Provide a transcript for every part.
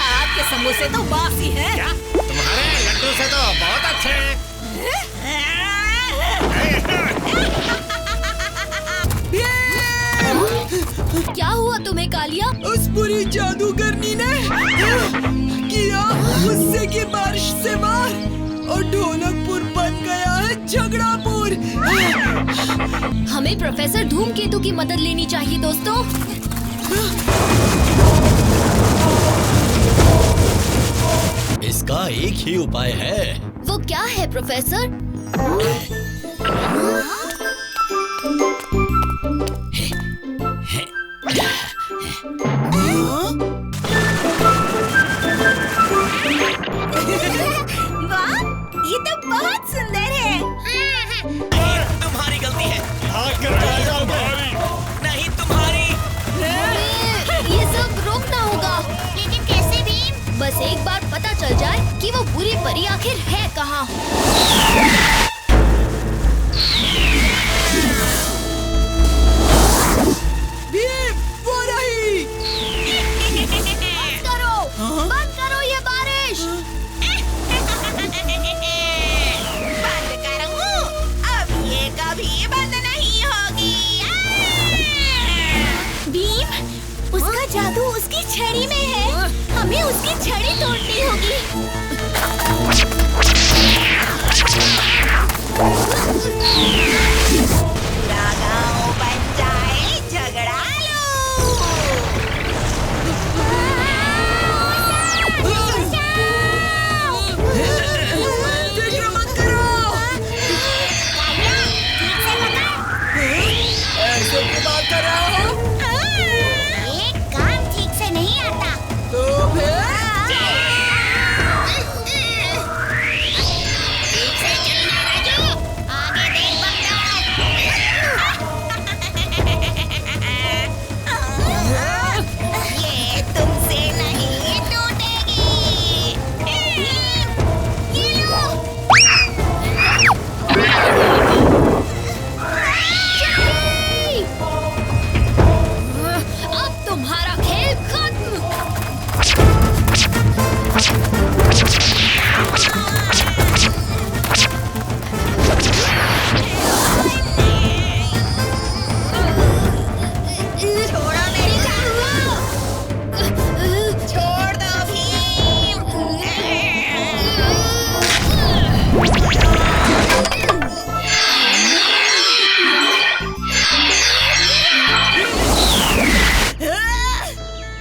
आपके समोसे तो बासी हैं। क्या? तुम्हारे लड्डू से तो बहुत अच्छे हैं। क्या हुआ तुम्हें कालिया? उस बुरी जादूगरनी ने किया गुस्से की बारिश से मार और ढोलकपुर बन गया है झगड़ापुर। हमें प्रोफेसर धूमकेतु की मदद लेनी चाहिए दोस्तों। इसका एक ही उपाय है। वो क्या है प्रोफेसर? वाह, ये तो बहुत सुंदर है। तुम्हारी गलती है। नहीं तुम्हारी। ये सब रोकना होगा। लेकिन कैसे भी? बस एक बार पता चल जाए कि वो बुरी परी आखिर है कहाँ। बंद करो ये बारिश। बंद करूं? अब ये कभी बंद नहीं होगी। भीम, उसका जादू उसकी छड़ी में है। हमें उसकी छड़ी तोड़नी होगी। गाँव बन जाए झगड़ा लो। फिक्र मत करो। ऐसे की बात कर रहा हो? एक काम ठीक से नहीं आता। तो फिर ठीक से चलना राजू। आगे देख बकरा। ये तुमसे नहीं टूटेगी। ये लो। अब तुम्हारा खेल खत्म। छोड़ो मेरी चाकू। छोड़ दो भीम।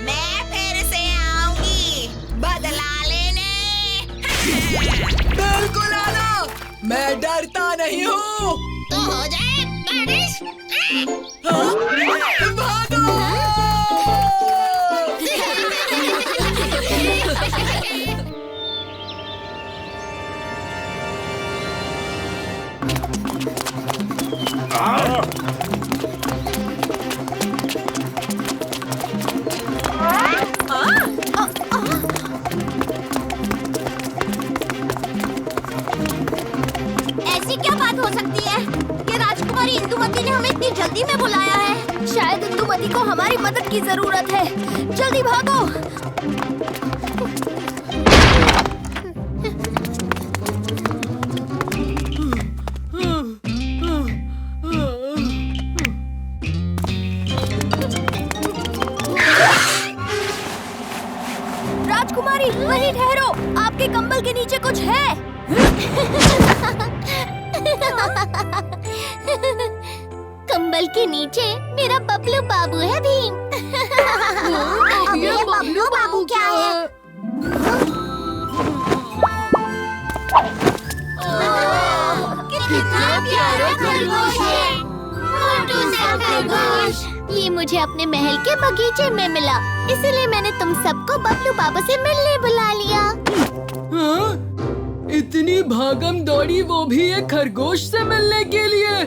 मैं फिर से आऊंगी बदला लेने। बिल्कुल आना। मैं डरता नहीं हूँ। तो हो जाए बारिश। भागो। ऐसी क्या बात हो सकती है? ये राजकुमारी इंदुमती ने हमें इतनी जल्दी में बुलाया है। शायद इंदुमती को हमारी मदद की जरूरत है। जल्दी भागो। राजकुमारी, वहीं ठहरो। आपके कंबल के नीचे कुछ है। कंबल के नीचे मेरा बबलू बाबू है भीम। अब ये बबलू बाबू क्या है? कितना प्यारा खरगोश है। मोटू सा खरगोश। ये मुझे अपने महल के बगीचे में मिला, इसीलिए मैंने तुम सबको बबलू बाबू से मिलने बुला लिया। हाँ? इतनी भागम दौड़ी, वो भी एक खरगोश से मिलने के लिए।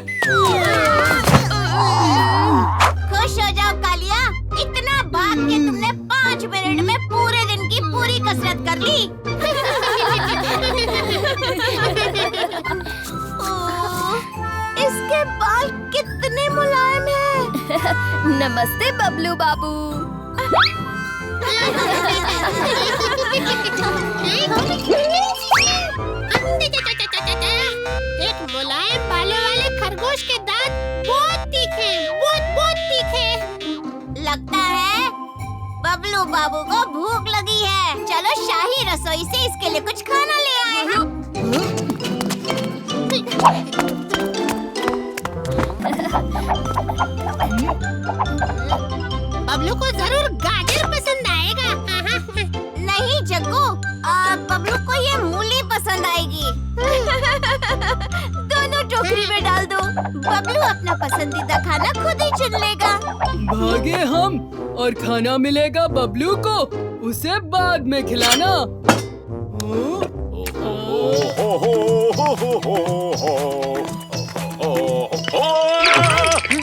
खुश हो जाओ कालिया, इतना भाग के तुमने 5 मिनट में पूरे दिन की पूरी कसरत कर ली। इसके बाल कितने मुलायम हैं। नमस्ते बबलू बाबू। एक मुलायम बालों वाले खरगोश के दांत बहुत तीखे, बहुत तीखे। लगता है बबलू बाबू को भूख लगी है। चलो शाही रसोई से इसके लिए कुछ खाना ले आए हम। बबलू को जरूर गाजर पसंद आएगा। नहीं जग्गू, बबलू को ये मूली पसंद आएगी। दोनों टोकरी में डाल दो। बबलू अपना पसंदीदा खाना खुद ही चुन लेगा। भागे हम और खाना मिलेगा बबलू को, उसे बाद में खिलाना।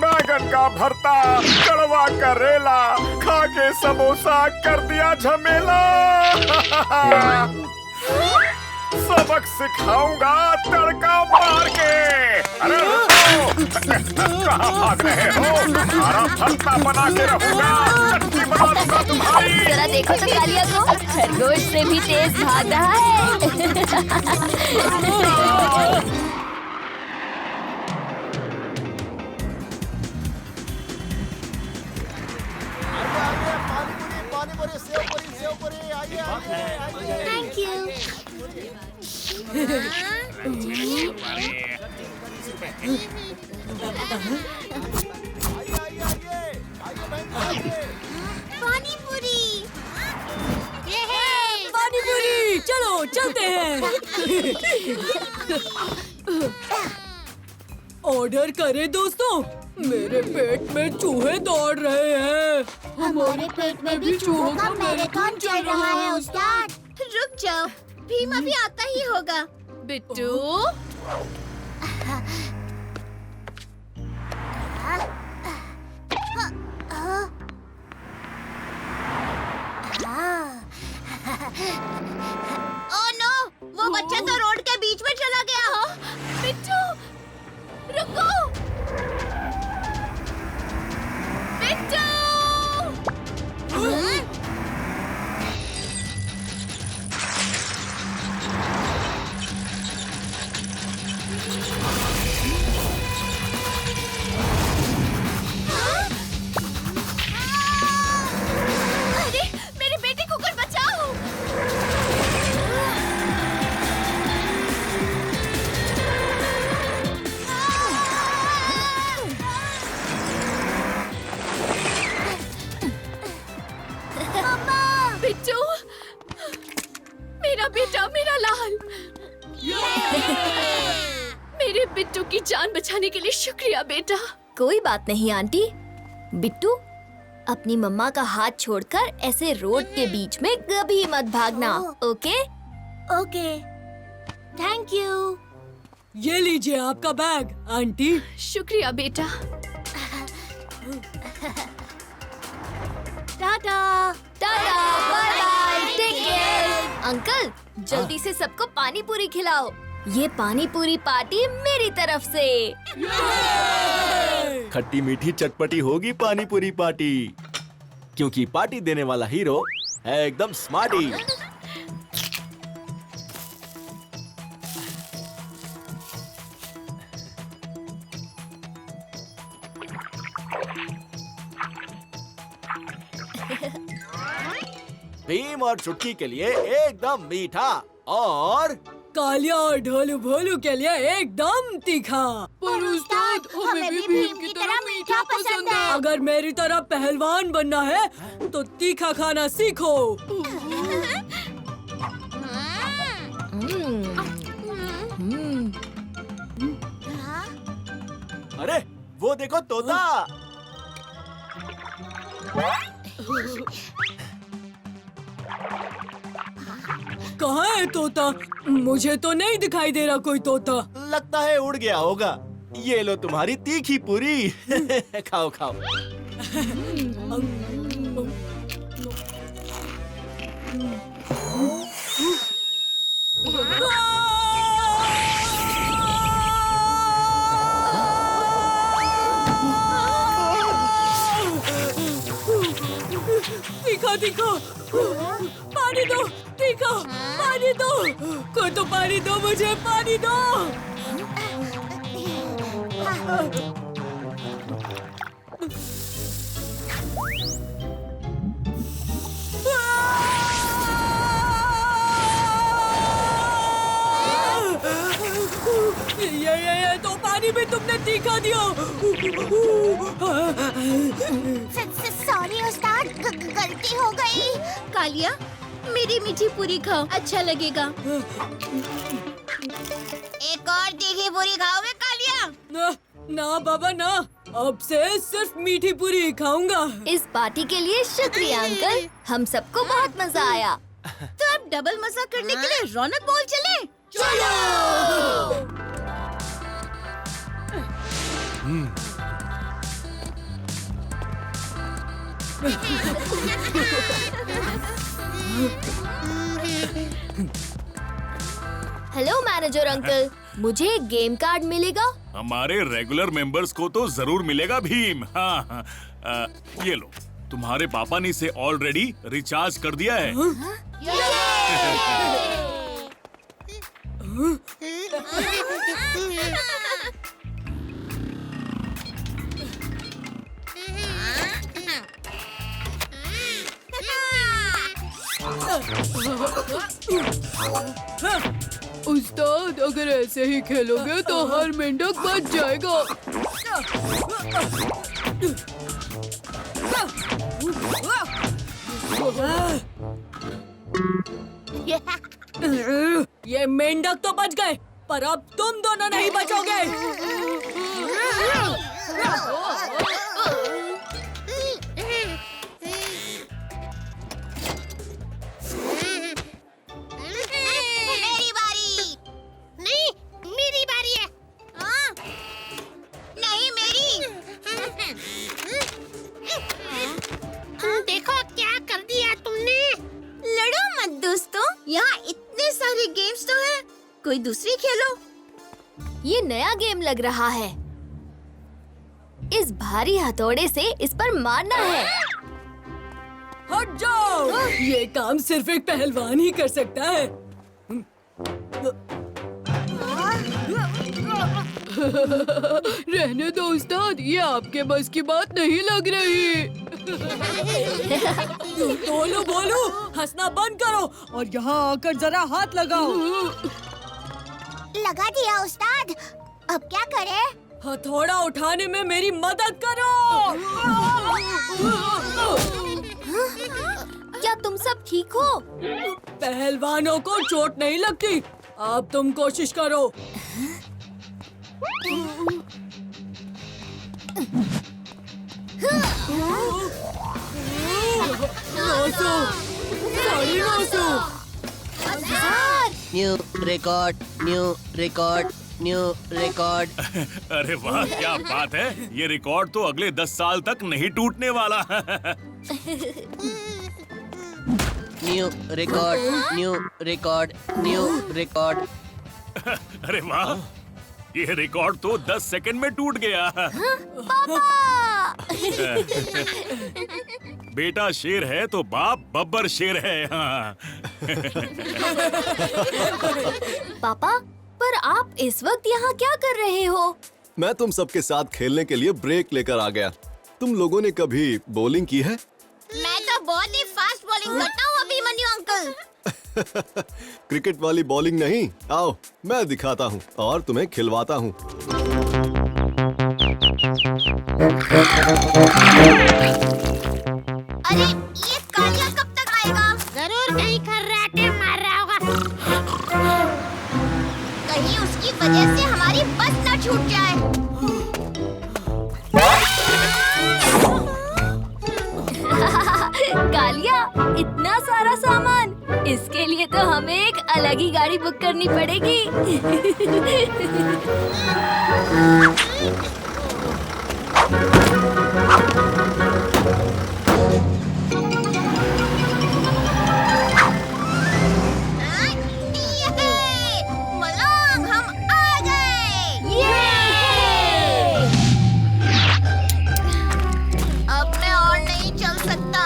बैगन का भरता, कड़वा करेला, खा के समोसा कर दिया झमेला। सबक सिखाऊंगा तड़का मार के। अरे कहाँ भाग रहे हो? तुम्हारा भरता बना के रहूंगा, चटनी बना दूंगा तुम्हारी। जरा देखो तो कालिया को, खरगोश से भी तेज भाग रहा है। Thank you. पानी पूरी। पानी पूरी, चलो चलते हैं। ऑर्डर करें दोस्तों, मेरे पेट में चूहे दौड़ रहे हैं। हमारे पेट में भी चूहों का मैराथन चल रहा है उस्ताद। रुक जाओ, भीम अभी आता ही होगा। बिट्टू, ओह नो, वो बच्चा तो रोड के बीच में चला गया। बिट्टू, रुको। बिट्टू, अरे मेरे बेटे को कुछ बचाओ। बिट्टू, मेरा बेटा, मेरा लाल। मेरे बिट्टू की जान बचाने के लिए शुक्रिया बेटा। कोई बात नहीं आंटी। बिट्टू, अपनी मम्मा का हाथ छोड़कर ऐसे रोड के बीच में कभी मत भागना, ओके? Okay, thank you. ये लीजिए आपका बैग आंटी। शुक्रिया बेटा। Tata tata, bye bye, take care. Uncle, जल्दी से सबको पानी पूरी खिलाओ। ये पानी पूरी पार्टी मेरी तरफ से। खट्टी मीठी चटपटी होगी पानी पूरी पार्टी, क्योंकि पार्टी देने वाला हीरो है एकदम स्मार्टी। भीम और चुटकी के लिए एकदम मीठा और कालिया और ढोलू भोलू के लिए एकदम तीखा। पर उस्ताद, हमें भी भीम की तरह मीठा पसंद है। अगर मेरी तरह पहलवान बनना है तो तीखा खाना सीखो। अरे वो देखो तोता। कहाँ है तोता? मुझे तो नहीं दिखाई दे रहा कोई तोता। लगता है उड़ गया होगा। ये लो तुम्हारी तीखी पूरी। खाओ खाओ। तीखा तीखा, पानी दो, तीखा, पानी दो, कोई तो पानी दो, मुझे पानी दो। ये तो पानी भी तुमने तीखा दिया। सॉरी उस्ताद, गलती हो गई। कालिया, मेरी मीठी पूरी खाओ, अच्छा लगेगा। एक और तीखी पूरी खाओगे कालिया? ना बाबा ना, अब से सिर्फ मीठी पूरी खाऊंगा। इस पार्टी के लिए शुक्रिया अंकल, हम सबको बहुत मजा आया। तो अब डबल मजा करने के लिए रौनक मॉल चले? चलो। हेलो मैनेजर अंकल, मुझे एक गेम कार्ड मिलेगा? हमारे रेगुलर मेंबर्स को तो जरूर मिलेगा भीम। हाँ हाँ, ये लो, तुम्हारे पापा ने इसे ऑलरेडी रिचार्ज कर दिया है। उस्ताद, अगर ऐसे ही खेलोगे तो हर मेंढक बच जाएगा। ये मेंढक तो बच गए, पर अब तुम दोनों नहीं बचोगे। मेरी बारी। नहीं, मेरी बारी है। हाँ? नहीं, मेरी। देखो क्या कर दिया तुमने। लड़ो मत दोस्तों, यहाँ इतने सारे गेम्स तो हैं, कोई दूसरी खेलो। ये नया गेम लग रहा है। इस भारी हथौड़े से इस पर मारना है। हट जाओ, ये काम सिर्फ एक पहलवान ही कर सकता है। रहने दो उस्ताद, ये आपके बस की बात नहीं लग रही। बोलो बोलो, हंसना बंद करो और यहाँ आकर जरा हाथ लगाओ। लगा दिया उस्ताद, अब क्या करें? हथौड़ा उठाने में मेरी मदद करो। क्या तुम सब ठीक हो? पहलवानों को चोट नहीं लगती, अब तुम कोशिश करो। New record, new record, new record. अरे वाह, क्या बात है। ये रिकॉर्ड तो अगले 10 साल तक नहीं टूटने वाला। New record, new record, new record. अरे वाह, ये रिकॉर्ड तो 10 सेकंड में टूट गया। बेटा शेर है तो बाप बब्बर शेर है। हाँ। पापा, पर आप इस वक्त यहाँ क्या कर रहे हो? मैं तुम सबके साथ खेलने के लिए ब्रेक लेकर आ गया। तुम लोगों ने कभी बॉलिंग की है? मैं तो बहुत ही फास्ट बॉलिंग करता हूँ अभिमन्यु अंकल। क्रिकेट वाली बॉलिंग नहीं, आओ मैं दिखाता हूँ और तुम्हें खिलवाता हूँ। अरे ये कालिया कब तक आएगा? जरूर कहीं खर्राटे मार रहा होगा। कहीं उसकी वजह से हमारी बस न छूट जाए। कालिया, इतना सारा सामान, इसके लिए तो हमें एक अलग ही गाड़ी बुक करनी पड़ेगी। मलंग, हम आ गए। अब मैं और नहीं चल सकता।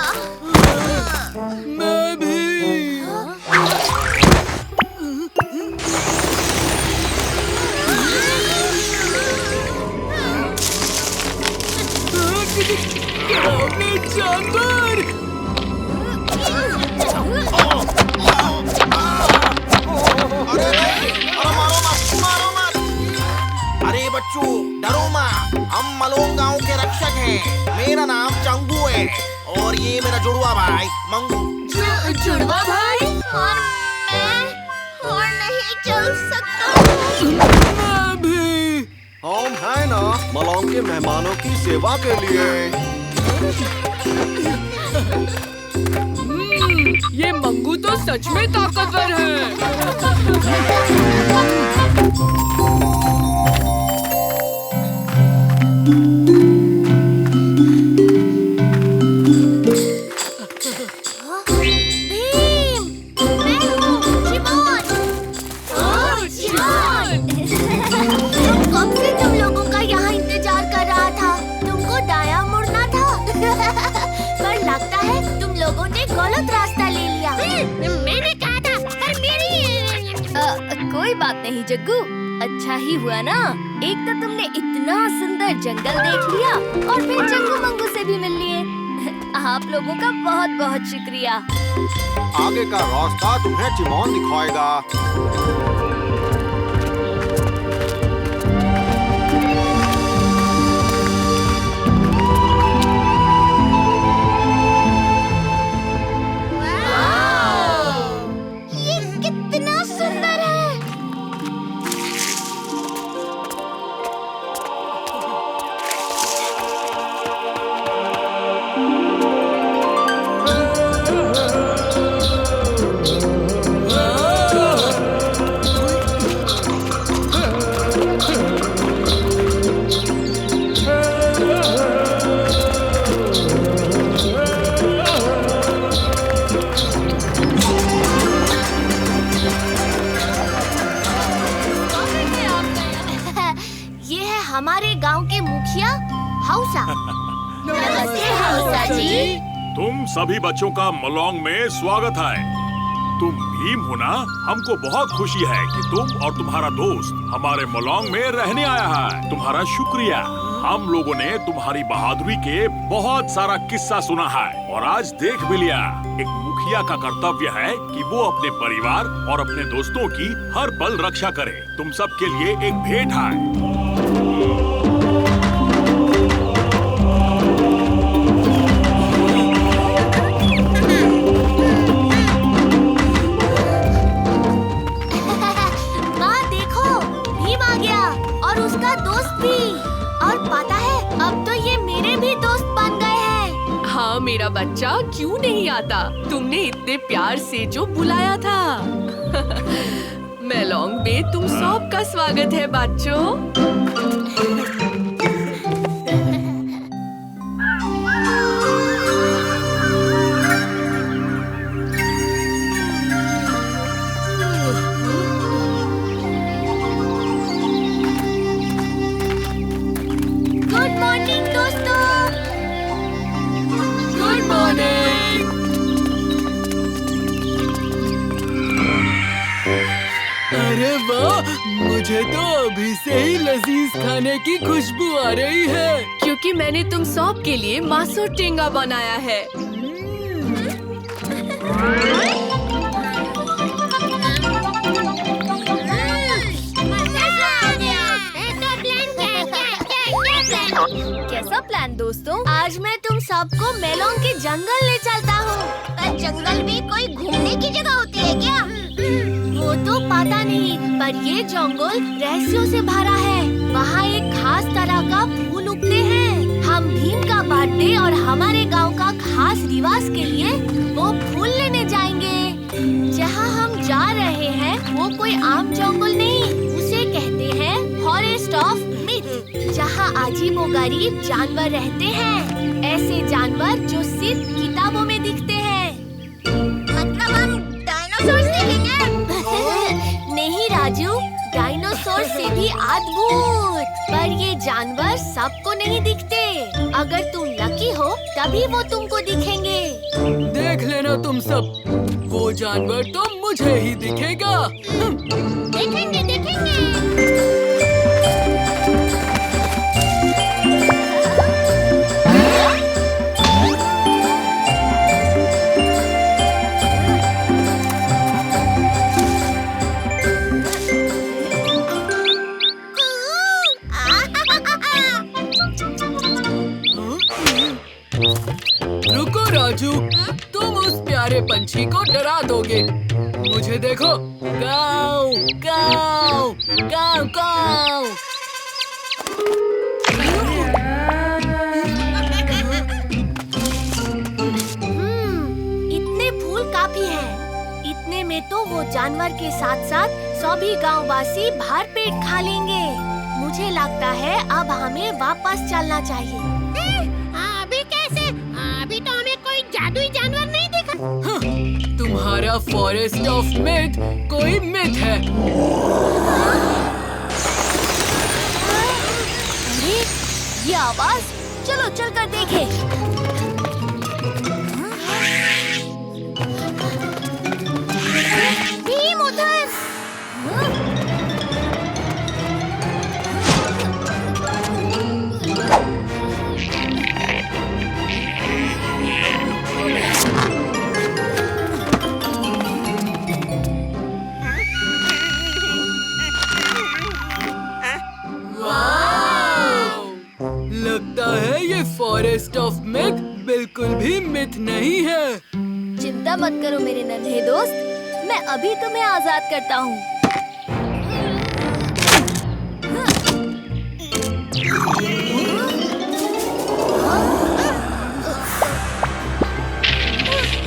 मलोंग गांव के रक्षक हैं। मेरा नाम चंगू है और ये मेरा जुड़वा भाई मंगू। जुड़वा भाई और नहीं चल सकता। मैं भी। हम है ना मलौंग के मेहमानों की सेवा के लिए। ये मंगू तो सच में ताकतवर है। कब से तुम लोगों का यहाँ इंतजार कर रहा था। तुमको दायां मुड़ना था पर लगता है तुम लोगों ने गलत रास्ता ले लिया। मैंने कहा था पर मेरी कोई बात नहीं जग्गू, अच्छा ही हुआ ना। एक तो तुमने इतना सुंदर जंगल देख लिया और फिर जग्गू मंगू से भी मिल लिए। आप लोगों का बहुत बहुत शुक्रिया। आगे का रास्ता तुम्हें चिमोन दिखाएगा। ये कितना सुंदर है। ये है हमारे गांव के मुखिया हौसा। नमस्ते हौसा जी। तुम सभी बच्चों का मलौंग में स्वागत है। तुम भीम हो ना? हमको बहुत खुशी है कि तुम और तुम्हारा दोस्त हमारे मलौंग में रहने आया है। तुम्हारा शुक्रिया। हम लोगों ने तुम्हारी बहादुरी के बहुत सारा किस्सा सुना है और आज देख भी लिया। एक मुखिया का कर्तव्य है कि वो अपने परिवार और अपने दोस्तों की हर पल रक्षा करे। तुम सब के लिए एक भेंट है। माँ देखो, भीम आ गया और उसका दोस्त भी। और पता है अब तो ये मेरे भी दोस्त बन गए हैं। हाँ मेरा बच्चा, क्यों नहीं आता? तुमने इतने प्यार से जो बुलाया था। मेलौंग में तुम सबका स्वागत है बच्चों। गुड मॉर्निंग दोस्तों। Good morning. अरे वाह, मुझे तो अभी से ही लजीज खाने की खुशबू आ रही है, क्योंकि मैंने तुम सब के लिए मासो टेंगा बनाया है। कैसा प्लान दोस्तों? आज मैं तुम सबको मेलौंग के जंगल ले चलता हूँ। पर जंगल में कोई घूमने की जगह होती है क्या? वो तो पता नहीं, पर ये जंगल रहस्यों से भरा है। वहाँ एक खास तरह का फूल उगते हैं। हम भीम का बर्थडे और हमारे गांव का खास रिवाज के लिए वो फूल लेने जाएंगे। जहाँ हम जा रहे हैं वो कोई आम जंगल नहीं, उसे कहते हैं फॉरेस्ट ऑफ मिथ, जहाँ अजीबोगरीब जानवर रहते हैं। ऐसे जानवर जो सिर्फ किताबों में दिखते हैं। मतलब हम डायनासोर्स देखेंगे? नहीं राजू, डायनासोर से भी अद्भुत। पर ये जानवर सबको नहीं दिखते। अगर तुम लकी हो तभी वो तुमको दिखेंगे। देख लेना तुम सब, वो जानवर तो मुझे ही दिखेगा। देखेंगे देखेंगे। पंछी को डरा दोगे। मुझे देखो, काऊ काऊ काऊ काऊ। इतने फूल काफी हैं। इतने में तो वो जानवर के साथ साथ सभी गांववासी भर पेट खा लेंगे। मुझे लगता है अब हमें वापस चलना चाहिए। अभी कैसे? अभी तो हमें कोई जादुई जानवर नहीं दिखा। हाँ, तुम्हारा फॉरेस्ट ऑफ मिथ कोई मिथ है। अरे ये आवाज, चलो चलकर देखें। भीम उधर। लगता है ये फॉरेस्ट ऑफ मिथ बिल्कुल भी मिथ नहीं है। चिंता मत करो मेरे नन्हे दोस्त, मैं अभी तुम्हें आजाद करता हूँ।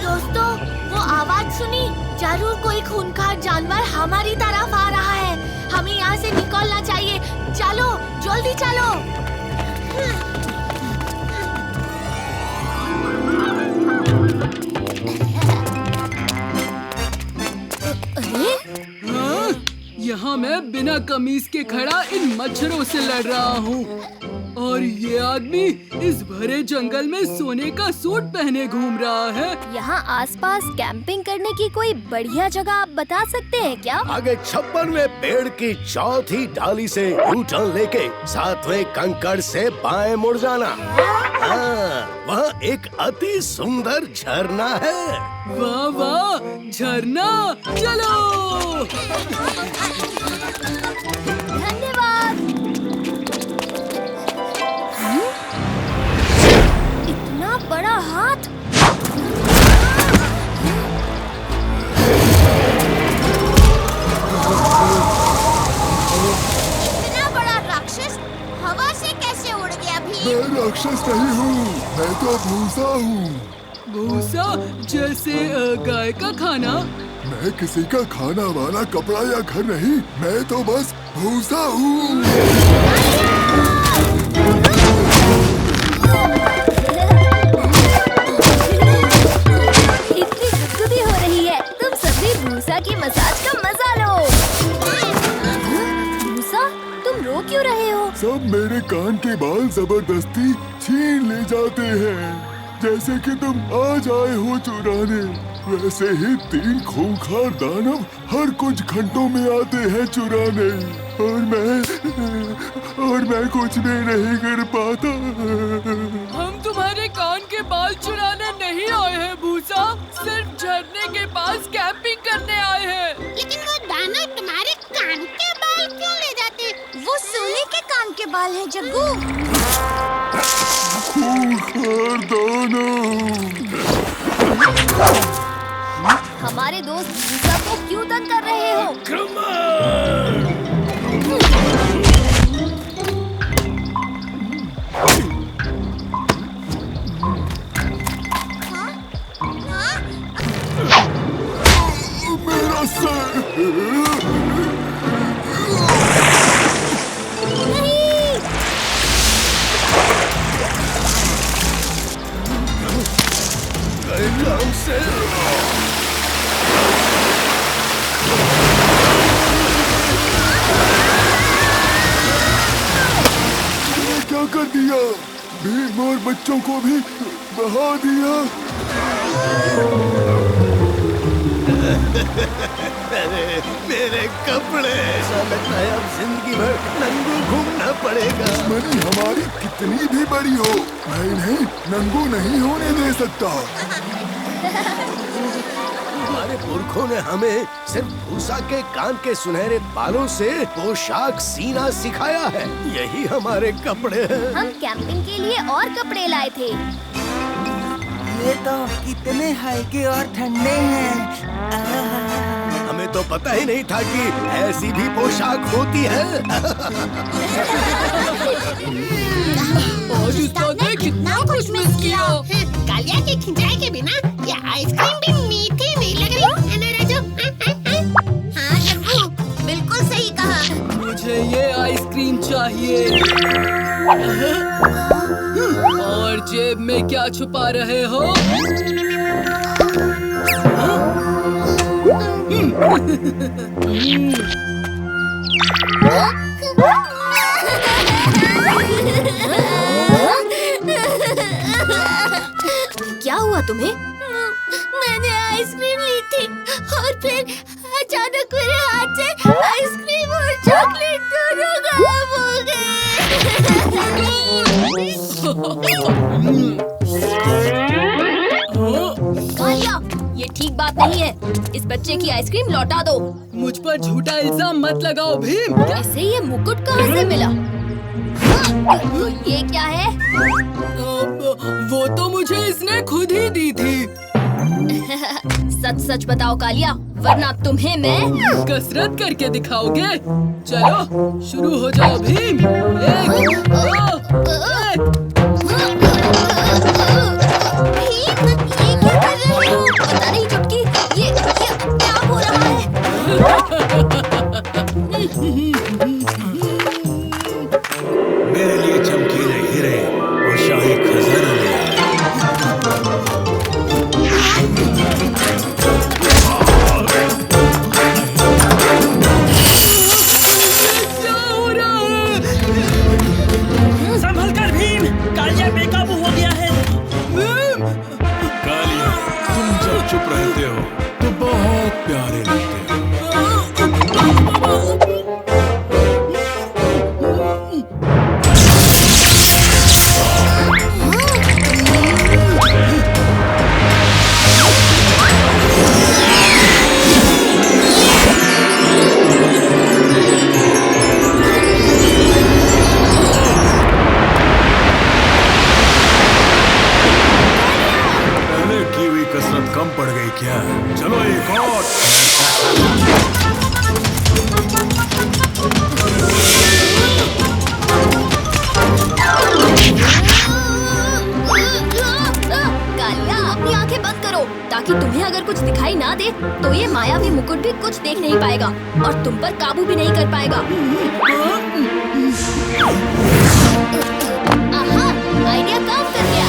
दोस्तों, वो आवाज सुनी? जरूर कोई खूंखार जानवर हमारी तरफ आ रहा है। हमें यहाँ से निकलना चाहिए। चलो, जल्दी चलो। अरे हाँ? यहाँ मैं बिना कमीज के खड़ा इन मच्छरों से लड़ रहा हूँ और ये आदमी इस भरे जंगल में सोने का सूट पहने घूम रहा है। यहाँ आसपास कैंपिंग करने की कोई बढ़िया जगह आप बता सकते हैं क्या? आगे 56वें पेड़ की चौथी डाली से U-टर्न लेके 7वें कंकड़ से बाएं मुड़ जाना। हाँ, वहाँ एक अति सुंदर झरना है। वाह वाह, झरना, चलो। धन्यवाद। इतना बड़ा हाथ। इतना बड़ा राक्षस हवा से कैसे उड़ गया भी? मैं राक्षस नहीं हूँ, मैं तो भूसा हूँ। भूसा जैसे गाय का खाना? मैं किसी का खाना वाला कपड़ा या घर नहीं, मैं तो बस भूसा हूँ। इतनी गुदगुदी हो रही है, तुम सभी भूसा की मसाज का मजा लो। भूसा, तुम रो क्यों रहे हो? सब मेरे कान के बाल जबरदस्ती छीन ले जाते हैं। जैसे कि तुम आज आए हो चुराने, वैसे ही 3 खूंखार दानव हर कुछ घंटों में आते हैं चुराने, और मैं कुछ भी नहीं कर पाता। हम तुम्हारे कान के बाल चुराने नहीं आए हैं भूसा, सिर्फ झरने के पास कैंपिंग करने आए हैं। लेकिन वो दानव तुम्हारे कान के बाल क्यों ले जाते? वो सोने के कान के बाल है जग्गू। खूंखार दानव। हमारे दोस्त भूसा को क्यों तंग कर रहे हो? मेरा सर। काम से क्या कर दिया? भीम और बच्चों को भी बहा दिया। अरे मेरे कपड़े, ऐसा लगता है अब जिंदगी भर नंगू घूमना पड़ेगा। दुश्मनी हमारी कितनी भी बड़ी हो, मैं इन्हें नंगू नहीं होने दे सकता। हमारे पुरखों ने हमें सिर्फ भूसा के कान के सुनहरे बालों से पोशाक सीना सिखाया है। यही हमारे कपड़े हैं। हम कैंपिंग के लिए और कपड़े लाए थे। ये तो कितने हल्के और ठंडे हैं। हमें तो पता ही नहीं था कि ऐसी भी पोशाक होती है। आज उस्ताद ने कितना कुछ मिस किया। कालिया के खिंचाई के बिना ये आइसक्रीम भी मीठी नहीं लग रही है ना राजू? हाँ लड्डू, बिल्कुल सही कहा। मुझे ये आइसक्रीम चाहिए। और जेब में क्या छुपा रहे हो? क्या हुआ तुम्हें? मैंने आइसक्रीम ली थी और फिर अचानक मेरे हाथ से आइसक्रीम और चॉकलेट दोनों गायब हो गए। कालिया, ये ठीक बात नहीं है। इस बच्चे की आइसक्रीम लौटा दो। मुझ पर झूठा इल्जाम मत लगाओ भीम। इसे ये मुकुट कहाँ से मिला? तो ये क्या है? वो तो मुझे इसने खुद ही दी थी। सच सच बताओ कालिया, वरना तुम्हें मैं कसरत करके दिखाओगे। चलो शुरू हो जाओ भीम। 1, 2, 1। पता नहीं चुटकी, ये क्या हो रहा है? मेरे लिए चमकीले हीरे और शाही खजाना ले आए। क्या हो रहा है? संभल कर भीम, कालिया बेकाबू हो गया है। भीम! कालिया, तुम जब चुप रहते हो तो बहुत प्यारे लगते हो। पहले की हुई कसरत कम पड़ गई क्या? चलो एक और। कालिया, अपनी आंखें बंद करो ताकि तुम्हें अगर कुछ दिखाई ना दे तो ये मायावी मुकुट भी कुछ देख नहीं पाएगा और तुम पर काबू भी नहीं कर पाएगा। आहा, आइडिया काम कर गया।